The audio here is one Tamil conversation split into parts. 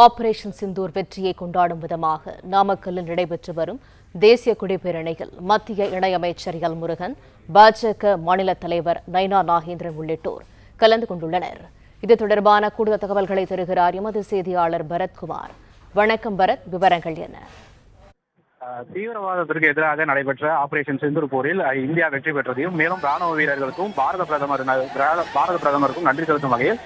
ஆபரேஷன் சிந்தூர் வெற்றியை கொண்டாடும் விதமாக நாமக்கல்லில் நடைபெற்று வரும் தேசிய கொடிப்பேரணியில் மத்திய இணையமைச்சர் எல் முருகன், பாஜக மாநில தலைவர் நைனா நாகேந்திரன் உள்ளிட்டோர் கலந்து கொண்டுள்ளனர். இது தொடர்பான கூடுதல் தகவல்களை தருகிறார் எமது செய்தியாளர் பரத்குமார். வணக்கம் பரத், விவரங்கள் என்ன? தீவிரவாதத்திற்கு எதிராக நடைபெற்ற ஆபரேஷன் சிந்தூர் போரில் இந்தியா வெற்றி பெற்றதையும் மேலும் ராணுவ வீரர்களுக்கும் பாரத பிரதமருக்கும் நன்றி செலுத்தும் வகையில்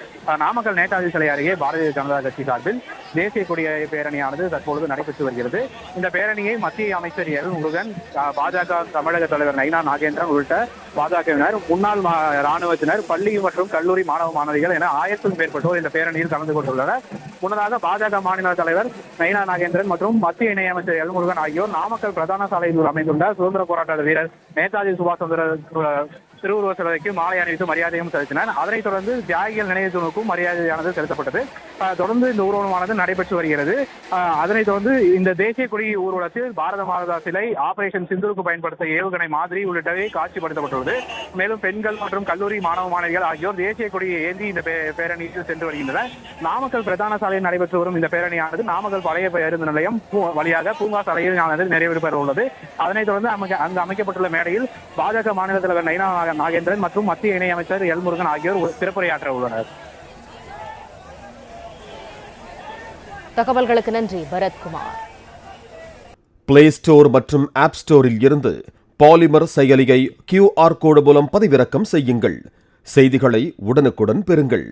நாமக்கல் நேதாஜி சிலை அருகே பாரதிய ஜனதா கட்சி சார்பில் தேசிய கொடிய பேரணியானது தற்பொழுது நடைபெற்று வருகிறது. இந்த பேரணியை மத்திய அமைச்சர் எல் முருகன், பாஜக தமிழக தலைவர் நைனா நாகேந்திரன் உள்ளிட்ட பாஜகவினர், முன்னாள் ராணுவத்தினர், பள்ளி மற்றும் கல்லூரி மாணவ மாணவிகள் என 1000க்கும் மேற்பட்டோர் இந்த பேரணியில் கலந்து கொண்டுள்ளனர். முன்னதாக பாஜக மாநில தலைவர் நைனா நாகேந்திரன் மற்றும் மத்திய இணையமைச்சர் எல் முருகன் ஆகியோர் நாமக்கல் பிரதான சாலையில் அமைந்துள்ள சுதந்திர போராட்ட வீரர் நேதாஜி சுபாஷ் சந்திர திருவுருவ சிலைக்கு மாலை அணிவித்து மரியாதையும் செலுத்தினர். அதனைத் தொடர்ந்து தியாகிகள் நினைவு தூணுக்கும் மரியாதையானது செலுத்தப்பட்டது. தொடர்ந்து இந்த ஊர்வலமானது நடைபெற்று வருகிறது. அதனைத் தொடர்ந்து இந்த தேசிய கொடி ஊர்வலத்தில் பாரத மாதா சிலை, ஆபரேஷன் சிந்தூருக்கு பயன்படுத்த ஏவுகணை மாதிரி உள்ளிட்டவை காட்சிப்படுத்தப்பட்டுள்ளது. மேலும் பெண்கள் மற்றும் கல்லூரி மாணவ மாணவிகள் ஆகியோர் தேசிய கொடியை ஏந்தி இந்த பேரணியில் சென்று வருகின்றனர். நாமக்கல் பிரதான சாலையில் நடைபெற்று வரும் இந்த பேரணியானது நாமக்கல் பழைய பேருந்து நிலையம் வழியாக பூங்கா சாலையில் நிறைவு பெற உள்ளது. அதனைத் தொடர்ந்து அங்கு அமைக்கப்பட்டுள்ள மேடையில் பாஜக மாநில தலைவர் நைனா நாகேந்திரன் மற்றும் மத்திய இணையமைச்சர் எல் முருகன் ஆகியோர் சிறப்புரையாற்ற உள்ளனர். தகவல்களுக்கு நன்றி பரத்குமார். பிளே ஸ்டோர் மற்றும் ஆப் ஸ்டோரில் இருந்து பாலிமர் செயலியை QR கோடு மூலம் பதிவிறக்கம் செய்யுங்கள். செய்திகளை உடனுக்குடன் பெறுங்கள்.